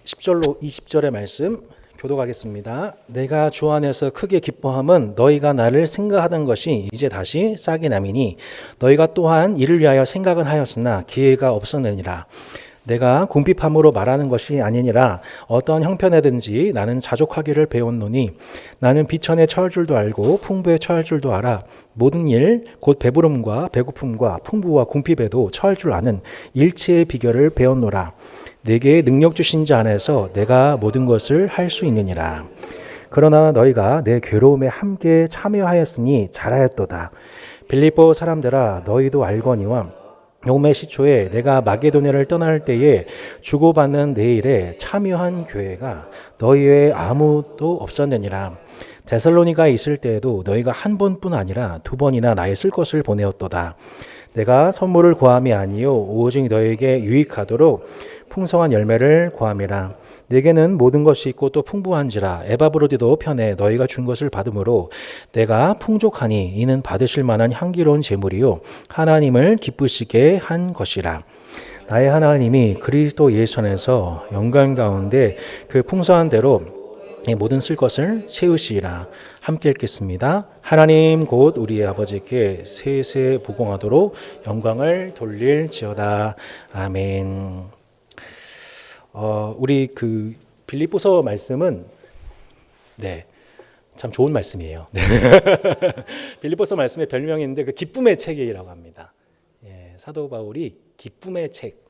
10절로 20절의 말씀 교독하겠습니다. 내가 주 안에서 크게 기뻐함은 너희가 나를 생각하던 것이 이제 다시 싹이 남이니 너희가 또한 이를 위하여 생각은 하였으나 기회가 없었느니라. 내가 궁핍함으로 말하는 것이 아니니라. 어떠한 형편에든지 나는 자족하기를 배웠노니 나는 비천에 처할 줄도 알고 풍부에 처할 줄도 알아. 모든 일 곧 배부름과 배고픔과 풍부와 궁핍에도 처할 줄 아는 일체의 비결을 배웠노라. 내게 능력 주신 자 안에서 내가 모든 것을 할 수 있느니라. 그러나 너희가 내 괴로움에 함께 참여하였으니 잘하였도다. 빌립보 사람들아, 너희도 알거니와 요매 시초에 내가 마게도냐를 떠날 때에 주고받는 내 일에 참여한 교회가 너희 외에 아무도 없었느니라. 데살로니가에 있을 때에도 너희가 한 번뿐 아니라 두 번이나 나의 쓸 것을 보내었도다. 내가 선물을 구함이 아니요 오직 너에게 유익하도록 풍성한 열매를 구함이라. 내게는 모든 것이 있고 또 풍부한지라. 에바브로디도 편에 너희가 준 것을 받음으로 내가 풍족하니 이는 받으실 만한 향기로운 제물이요 하나님을 기쁘시게 한 것이라. 나의 하나님이 그리스도 예수 안에서 영광 가운데 그 풍성한 대로 모든 쓸 것을 채우시리라. 함께 읽겠습니다. 하나님 곧 우리의 아버지께 세세 부공하도록 영광을 돌릴지어다. 아멘. 우리 그 빌립보서 말씀은 참 좋은 말씀이에요. 빌립보서 말씀의 별명인데 그 기쁨의 책이라고 합니다. 사도 바울이 기쁨의 책.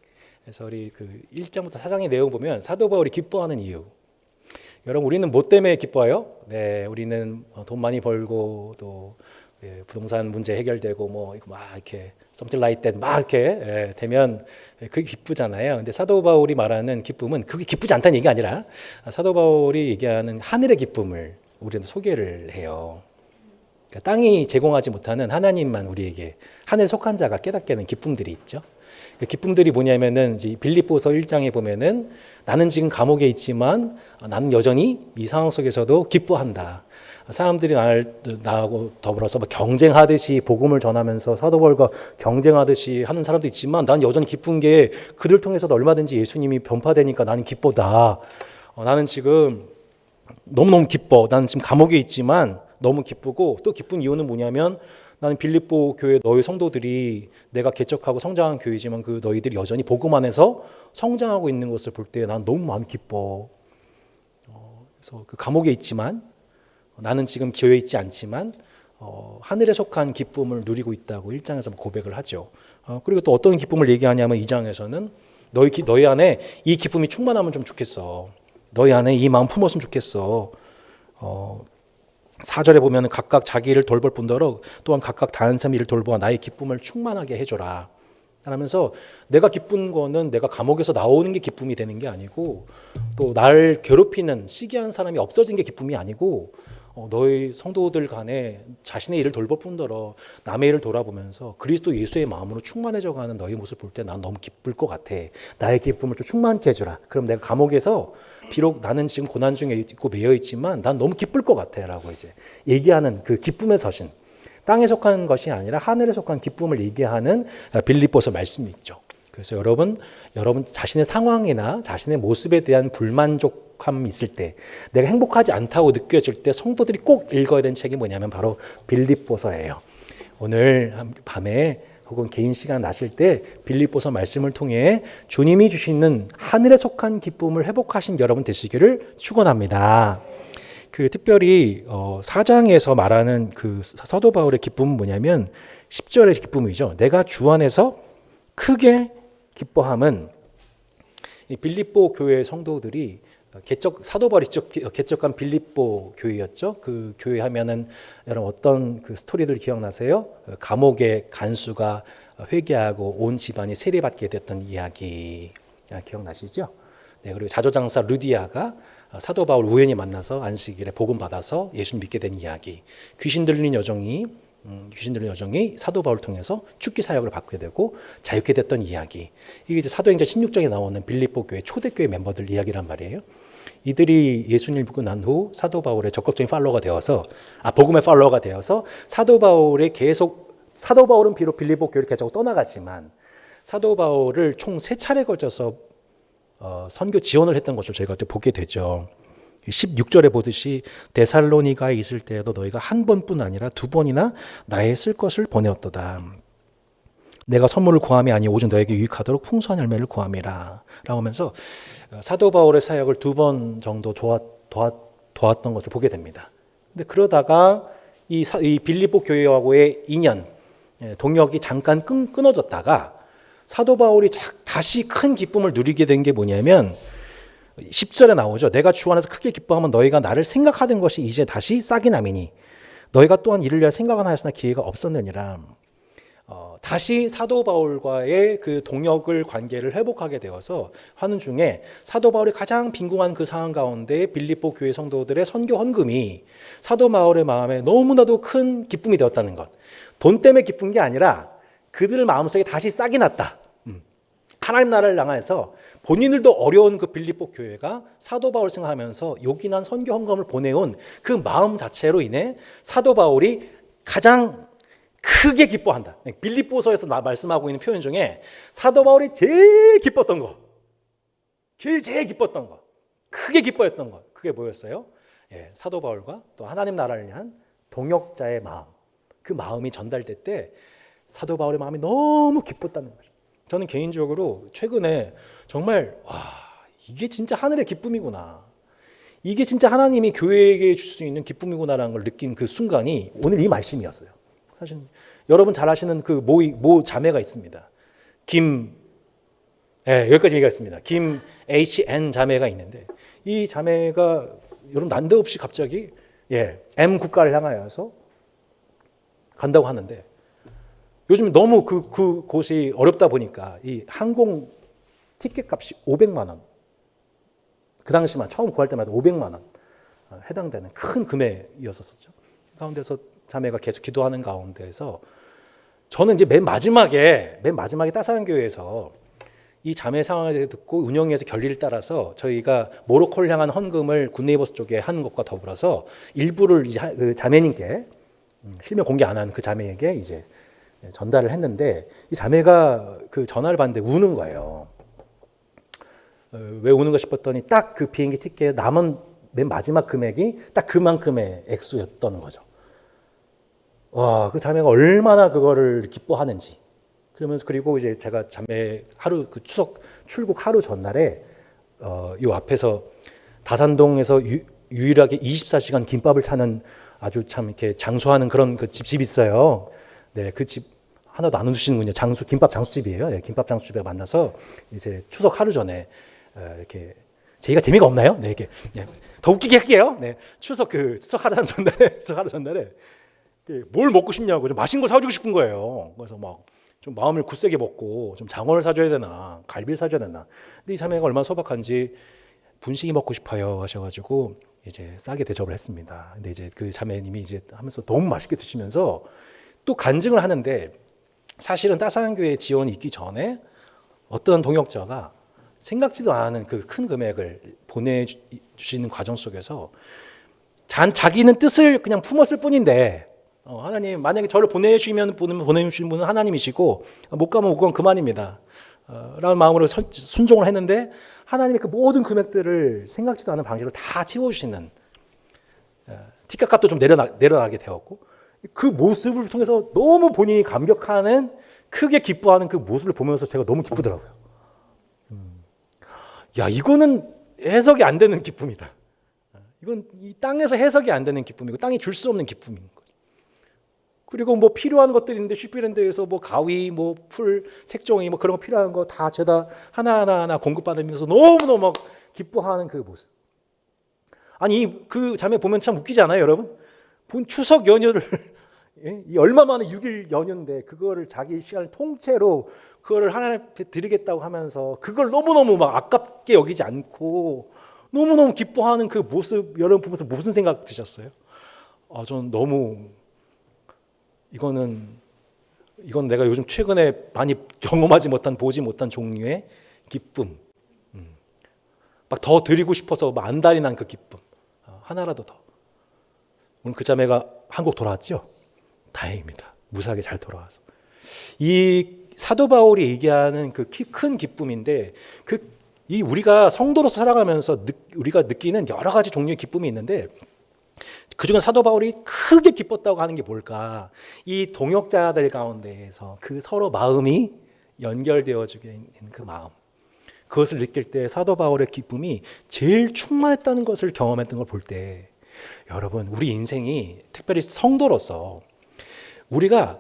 그래서 우리 그 1장부터 4장의 내용 보면 사도 바울이 기뻐하는 이유. 여러분, 우리는 뭐 때문에 기뻐해요? 우리는 돈 많이 벌고 또 부동산 문제 해결되고 뭐 이거 막 이렇게 something like that 막 이렇게 되면 그게 기쁘잖아요. 근데 사도 바울이 말하는 기쁨은 그게 기쁘지 않다는 얘기가 아니라 사도 바울이 얘기하는 하늘의 기쁨을 우리는 소개를 해요. 그러니까 땅이 제공하지 못하는 하나님만 우리에게 하늘에 속한 자가 깨닫게 하는 기쁨들이 있죠. 그 기쁨들이 뭐냐면은 이제 빌립보서 1장에 보면은 나는 지금 감옥에 있지만 나는 여전히 이 상황 속에서도 기뻐한다. 사람들이 나하고 더불어서 경쟁하듯이 복음을 전하면서 사도 바울과 경쟁하듯이 하는 사람도 있지만 난 여전히 기쁜 게 그들 통해서도 얼마든지 예수님이 변화되니까 나는 기쁘다. 나는 지금 너무너무 기뻐. 나는 지금 감옥에 있지만 너무 기쁘고 또 기쁜 이유는 뭐냐면 나는 빌립보 교회 너희 성도들이 내가 개척하고 성장한 교회지만 그 너희들이 여전히 복음 안에서 성장하고 있는 것을 볼 때 난 너무 마음이 기뻐. 그래서 그 감옥에 있지만 나는 지금 교회에 있지 않지만 하늘에 속한 기쁨을 누리고 있다고 1장에서 고백을 하죠. 그리고 또 어떤 기쁨을 얘기하냐면 2장에서는 너희 안에 이 기쁨이 충만하면 좀 좋겠어. 너희 안에 이 마음 품었으면 좋겠어. 4절에 보면 각각 자기 일을 돌볼 뿐더러 또한 각각 다른 사람 일을 돌보아 나의 기쁨을 충만하게 해줘라. 하면서 내가 기쁜 거는 내가 감옥에서 나오는 게 기쁨이 되는 게 아니고 또 날 괴롭히는 시기한 사람이 없어진 게 기쁨이 아니고 너희 성도들 간에 자신의 일을 돌볼 뿐더러 남의 일을 돌아보면서 그리스도 예수의 마음으로 충만해져가는 너희 모습을 볼 때 난 너무 기쁠 것 같아. 나의 기쁨을 좀 충만케 해주라. 그럼 내가 감옥에서 비록 나는 지금 고난 중에 있고 매여 있지만 난 너무 기쁠 것 같아 라고 이제 얘기하는 그 기쁨의 서신. 땅에 속한 것이 아니라 하늘에 속한 기쁨을 얘기하는 빌립보서 말씀이 있죠. 그래서 여러분 자신의 상황이나 자신의 모습에 대한 불만족함이 있을 때 내가 행복하지 않다고 느껴질 때 성도들이 꼭 읽어야 되는 책이 뭐냐면 바로 빌립보서예요. 오늘 밤에 혹은 개인 시간 나실 때 빌립보서 말씀을 통해 주님이 주시는 하늘에 속한 기쁨을 회복하신 여러분 되시기를 축원합니다. 그 특별히 4장에서 말하는 그 사도 바울의 기쁨은 뭐냐면 10절의 기쁨이죠. 내가 주 안에서 크게 기뻐함은 이 빌립보 교회 성도들이 사도 바울이 개척한 빌립보 교회였죠. 그 교회 하면은 여러분 어떤 그 스토리들 기억나세요? 감옥의 간수가 회개하고 온 집안이 세례받게 됐던 이야기 기억나시죠? 그리고 자조장사 루디아가 사도 바울 우연히 만나서 안식일에 복음 받아서 예수 믿게 된 이야기. 귀신 들린 여정이 사도 바울을 통해서 축기 사역을 받게 되고 자유케 됐던 이야기. 이게 이제 사도행전 16장에 나오는 빌립보 교회 초대교회 멤버들 이야기란 말이에요. 이들이 예수님을 믿고 난 후 사도 바울의 적극적인 팔로워가 되어서 복음의 팔로워가 되어서 사도 바울은 비록 빌립보 교회를 개척하고 떠나갔지만 사도 바울을 총 3차례 걸쳐서 선교 지원을 했던 것을 저희가 또 보게 되죠. 16절에 보듯이 데살로니가에 있을 때에도 너희가 한 번뿐 아니라 두 번이나 나의 쓸 것을 보내었도다. 내가 선물을 구함이 아니 오직 너에게 유익하도록 풍성한 열매를 구함이라 라고 하면서 사도 바울의 사역을 두 번 정도 도왔던 것을 보게 됩니다. 근데 그러다가 이 빌립보 교회하고의 인연, 동역이 잠깐 끊어졌다가 사도 바울이 다시 큰 기쁨을 누리게 된 게 뭐냐면 10절에 나오죠. 내가 주 안에서 크게 기뻐하면 너희가 나를 생각하던 것이 이제 다시 싹이 남이니 너희가 또한 이를 위하여 생각은 하였으나 기회가 없었느니라. 다시 사도 바울과의 그 동역을 관계를 회복하게 되어서 하는 중에 사도 바울이 가장 빈궁한 그 상황 가운데 빌립보 교회 성도들의 선교 헌금이 사도 바울의 마음에 너무나도 큰 기쁨이 되었다는 것. 돈 때문에 기쁜 게 아니라 그들 마음속에 다시 싹이 났다. 하나님 나라를 향해서 본인들도 어려운 그 빌립보 교회가 사도 바울 생각하면서 요긴한 선교 헌금을 보내온 그 마음 자체로 인해 사도 바울이 가장 크게 기뻐한다. 빌립보서에서 말씀하고 있는 표현 중에 사도 바울이 제일 기뻤던 거, 제일 기뻤던 거, 크게 기뻐했던 거, 그게 뭐였어요? 사도 바울과 또 하나님 나라를 위한 동역자의 마음, 그 마음이 전달될 때 사도 바울의 마음이 너무 기뻤다는 거죠. 저는 개인적으로 최근에 정말 이게 진짜 하늘의 기쁨이구나. 이게 진짜 하나님이 교회에게 줄 수 있는 기쁨이구나라는 걸 느낀 그 순간이 오늘 이 말씀이었어요. 사실 여러분 잘 아시는 그 모 자매가 있습니다. 여기까지 얘기했습니다. 김 HN 자매가 있는데 이 자매가 여러분 난데없이 갑자기 M 국가를 향하여서 간다고 하는데 요즘 너무 그곳이 어렵다 보니까 이 항공 티켓 값이 500만 원. 그 당시만 처음 구할 때마다 500만 원 해당되는 큰 금액이었었죠. 가운데서 자매가 계속 기도하는 가운데서 저는 이제 맨 마지막에 따사한 교회에서 이 자매 상황을 듣고 운영위에서 결의를 따라서 저희가 모로코를 향한 헌금을 굿네이버스 쪽에 한 것과 더불어서 일부를 그 자매님께 실명 공개 안 한 그 자매에게 이제 전달을 했는데 이 자매가 그 전화를 받는데 우는 거예요. 왜 우는가 싶었더니 딱 그 비행기 티켓 남은 맨 마지막 금액이 딱 그만큼의 액수였던 거죠. 와, 그 자매가 얼마나 그거를 기뻐하는지. 그러면서 그리고 이제 제가 자매 하루 그 추석 출국 하루 전날에 요 앞에서 다산동에서 유일하게 24시간 김밥을 차는 아주 참 이렇게 장수하는 그런 그 집이 있어요. 네, 그 집 하나도 안 웃으시는군요. 김밥 장수집이에요. 네, 김밥 장수집에 만나서 이제 추석 하루 전에 이렇게 저희가 재미가 없나요? 네, 이렇게 더 웃기게 할게요. 네, 추석 하루 전날에 뭘 먹고 싶냐고 좀 맛있는 걸 사주고 싶은 거예요. 그래서 막 좀 마음을 굳세게 먹고 좀 장어를 사줘야 되나 갈비를 사줘야 되나. 근데 이 자매가 얼마나 소박한지 분식이 먹고 싶어요 하셔가지고 이제 싸게 대접을 했습니다. 근데 이제 그 자매님이 이제 하면서 너무 맛있게 드시면서 또 간증을 하는데 사실은 따사한 교회 지원이 있기 전에 어떤 동역자가 생각지도 않은 그 큰 금액을 보내주시는 과정 속에서 자기는 뜻을 그냥 품었을 뿐인데 하나님 만약에 저를 보내주시는 분은 하나님이시고 못 가면 못 가면 그만입니다. 라는 마음으로 순종을 했는데 하나님이 그 모든 금액들을 생각지도 않은 방식으로 다 채워주시는 티켓값도 좀 내려나게 되었고 그 모습을 통해서 너무 본인이 감격하는 크게 기뻐하는 그 모습을 보면서 제가 너무 기쁘더라고요. 야, 이거는 해석이 안 되는 기쁨이다. 이건 이 땅에서 해석이 안 되는 기쁨이고 땅이 줄 수 없는 기쁨인 거죠. 그리고 뭐 필요한 것들이 있는데 쉬피랜드에서 뭐 가위, 뭐 풀, 색종이 뭐 그런 거 필요한 거 다 죄다 하나하나 공급받으면서 너무너무 막 기뻐하는 그 모습. 아니 그 자매 보면 참 웃기지 않아요, 여러분? 본 추석 연휴를 얼마 만에 6일 연휴인데 그거를 자기 시간을 통째로 그거를 하나님 앞에 드리겠다고 하면서 그걸 너무너무 막 아깝게 여기지 않고 너무너무 기뻐하는 그 모습 여러분 보면서 무슨 생각 드셨어요? 저는 너무 이건 내가 요즘 최근에 많이 경험하지 못한 보지 못한 종류의 기쁨. 막 더 드리고 싶어서 막 안달이 난 그 기쁨. 하나라도 더. 오늘 그 자매가 한국 돌아왔죠? 다행입니다. 무사하게 잘 돌아와서. 이 사도 바울이 얘기하는 그 큰 기쁨인데 그 이 우리가 성도로서 살아가면서 우리가 느끼는 여러 가지 종류의 기쁨이 있는데 그중에 사도 바울이 크게 기뻤다고 하는 게 뭘까? 이 동역자들 가운데에서 그 서로 마음이 연결되어지게 있는 그 마음, 그것을 느낄 때 사도 바울의 기쁨이 제일 충만했다는 것을 경험했던 걸 볼 때, 여러분, 우리 인생이 특별히 성도로서 우리가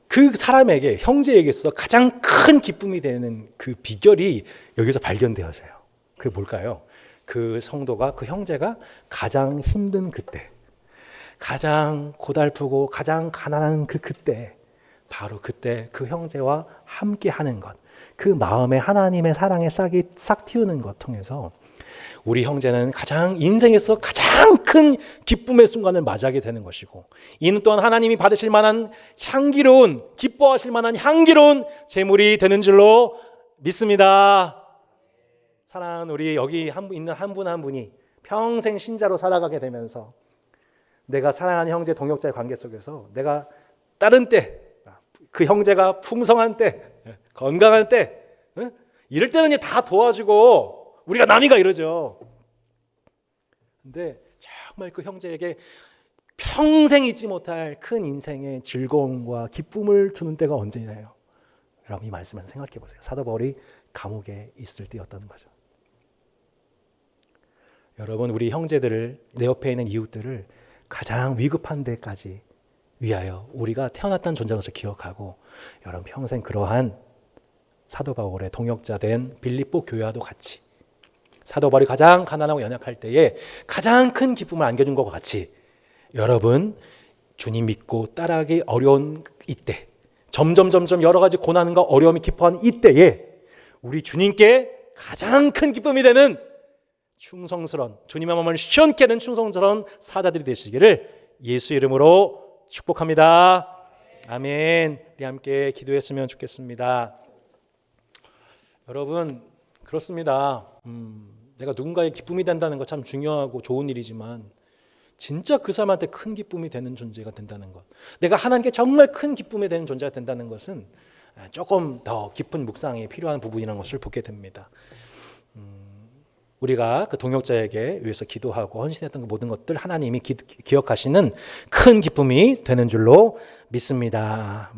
그 사람에게, 형제에게서 가장 큰 기쁨이 되는 그 비결이 여기서 발견되어져요. 그게 뭘까요? 그 성도가, 그 형제가 가장 힘든 그때, 가장 고달프고 가장 가난한 그때, 바로 그때 그 형제와 함께 하는 것, 그 마음에 하나님의 사랑의 싹이 싹 틔우는 것 통해서 우리 형제는 인생에서 가장 큰 기쁨의 순간을 맞이하게 되는 것이고, 이는 또한 하나님이 받으실 만한 향기로운, 기뻐하실 만한 향기로운 제물이 되는 줄로 믿습니다. 사랑하는 우리 여기 있는 한 분 한 분이 평생 신자로 살아가게 되면서 내가 사랑하는 형제 동역자의 관계 속에서 내가 다른 때, 그 형제가 풍성한 때, 건강할 때, 이럴 때는 다 도와주고 우리가 남이가 이러죠. 근데 정말 그 형제에게 평생 잊지 못할 큰 인생의 즐거움과 기쁨을 주는 때가 언제냐요? 여러분, 이 말씀에서 생각해 보세요. 사도 바울이 감옥에 있을 때였다는 거죠. 여러분, 우리 형제들을, 내 옆에 있는 이웃들을 가장 위급한 데까지 위하여 우리가 태어났다는 존재를 기억하고, 여러분 평생 그러한 사도 바울의 동역자 된 빌립보 교회와도 같이, 사도 바울이 가장 가난하고 연약할 때에 가장 큰 기쁨을 안겨준 것과 같이, 여러분 주님 믿고 따라가기 어려운 이때, 점점 여러 가지 고난과 어려움이 깊어하는 이때에 우리 주님께 가장 큰 기쁨이 되는 충성스러운, 주님의 마음을 시원케 하는 충성스러운 사자들이 되시기를 예수 이름으로 축복합니다. 아멘. 우리 함께 기도했으면 좋겠습니다. 여러분, 그렇습니다. 내가 누군가의 기쁨이 된다는 거 참 중요하고 좋은 일이지만, 진짜 그 사람한테 큰 기쁨이 되는 존재가 된다는 것, 내가 하나님께 정말 큰 기쁨이 되는 존재가 된다는 것은 조금 더 깊은 묵상이 필요한 부분이라는 것을 보게 됩니다. 우리가 그 동역자에게 위해서 기도하고 헌신했던 그 모든 것들 하나님이 기억하시는 큰 기쁨이 되는 줄로 믿습니다.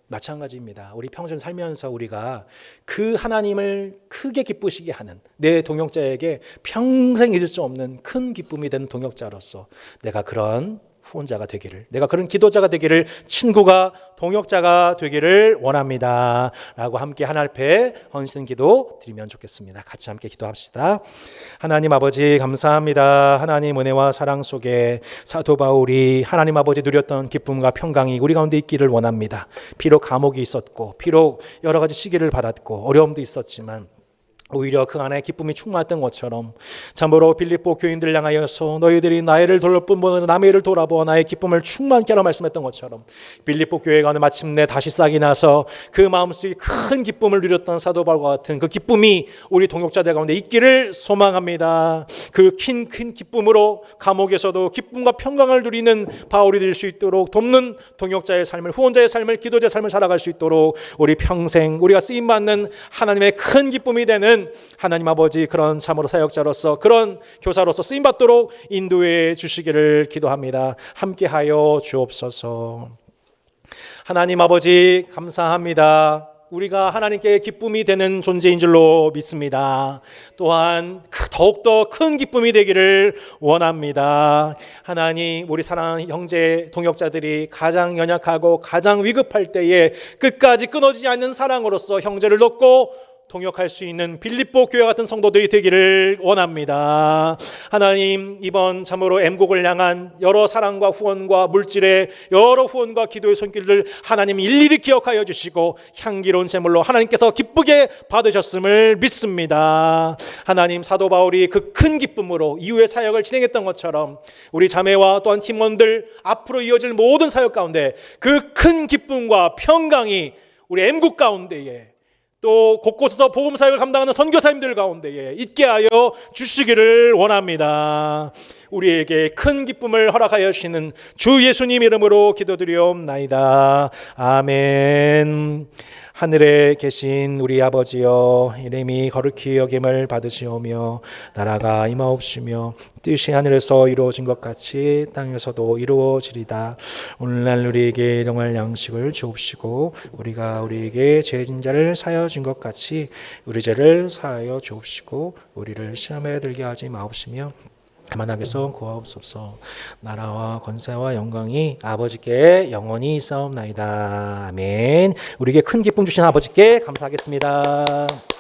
마찬가지입니다. 우리 평생 살면서 우리가 그 하나님을 크게 기쁘시게 하는, 내 동역자에게 평생 잊을 수 없는 큰 기쁨이 되는 동역자로서 내가 그런 후원자가 되기를, 내가 그런 기도자가 되기를, 친구가, 동역자가 되기를 원합니다 라고 함께 하나님 앞에 헌신 기도 드리면 좋겠습니다. 같이 함께 기도합시다. 하나님 아버지 감사합니다. 하나님 은혜와 사랑 속에 사도 바울이 하나님 아버지 누렸던 기쁨과 평강이 우리 가운데 있기를 원합니다. 비록 감옥이 있었고, 비록 여러 가지 시기를 받았고 어려움도 있었지만, 오히려 그 안에 기쁨이 충만했던 것처럼, 참으로 빌립보 교인들을 향하여서 너희들이 나의 일을 돌아보면 남의 일을 돌아보아 나의 기쁨을 충만케 하라 말씀했던 것처럼, 빌립보 교회가 마침내 다시 싹이 나서 그 마음속에 큰 기쁨을 누렸던 사도 바울과 같은 그 기쁨이 우리 동역자들 가운데 있기를 소망합니다. 그 큰 기쁨으로 감옥에서도 기쁨과 평강을 누리는 바울이 될 수 있도록 돕는 동역자의 삶을, 후원자의 삶을, 기도자의 삶을 살아갈 수 있도록 우리 평생 우리가 쓰임받는 하나님의 큰 기쁨이 되는 하나님 아버지, 그런 참으로 사역자로서, 그런 교사로서 쓰임받도록 인도해 주시기를 기도합니다. 함께하여 주옵소서. 하나님 아버지 감사합니다. 우리가 하나님께 기쁨이 되는 존재인 줄로 믿습니다. 또한 더욱더 큰 기쁨이 되기를 원합니다. 하나님, 우리 사랑하는 형제 동역자들이 가장 연약하고 가장 위급할 때에 끝까지 끊어지지 않는 사랑으로서 형제를 돕고 동역할 수 있는 빌립보 교회 같은 성도들이 되기를 원합니다. 하나님, 이번 참으로 M국을 향한 여러 사랑과 후원과 물질의 여러 후원과 기도의 손길들 하나님 일일이 기억하여 주시고 향기로운 제물로 하나님께서 기쁘게 받으셨음을 믿습니다. 하나님, 사도 바울이 그 큰 기쁨으로 이후의 사역을 진행했던 것처럼 우리 자매와 또한 팀원들 앞으로 이어질 모든 사역 가운데 그 큰 기쁨과 평강이 우리 M국 가운데에, 또 곳곳에서 복음사역을 감당하는 선교사님들 가운데에 있게 하여 주시기를 원합니다. 우리에게 큰 기쁨을 허락하여 주시는 주 예수님 이름으로 기도드리옵나이다. 아멘. 하늘에 계신 우리 아버지여, 이름이 거룩히 여김을 받으시오며 나라가 임하옵시며 뜻이 하늘에서 이루어진 것 같이 땅에서도 이루어지리다. 오늘날 우리에게 일용할 양식을 주옵시고 우리가 우리에게 죄진 자를 사하여 준 것 같이 우리 죄를 사하여 주옵시고 우리를 시험에 들게 하지 마옵시며 다만 악에서 구하옵소서. 나라와 권세와 영광이 아버지께 영원히 있사옵나이다. 아멘. 우리에게 큰 기쁨 주신 아버지께 감사하겠습니다.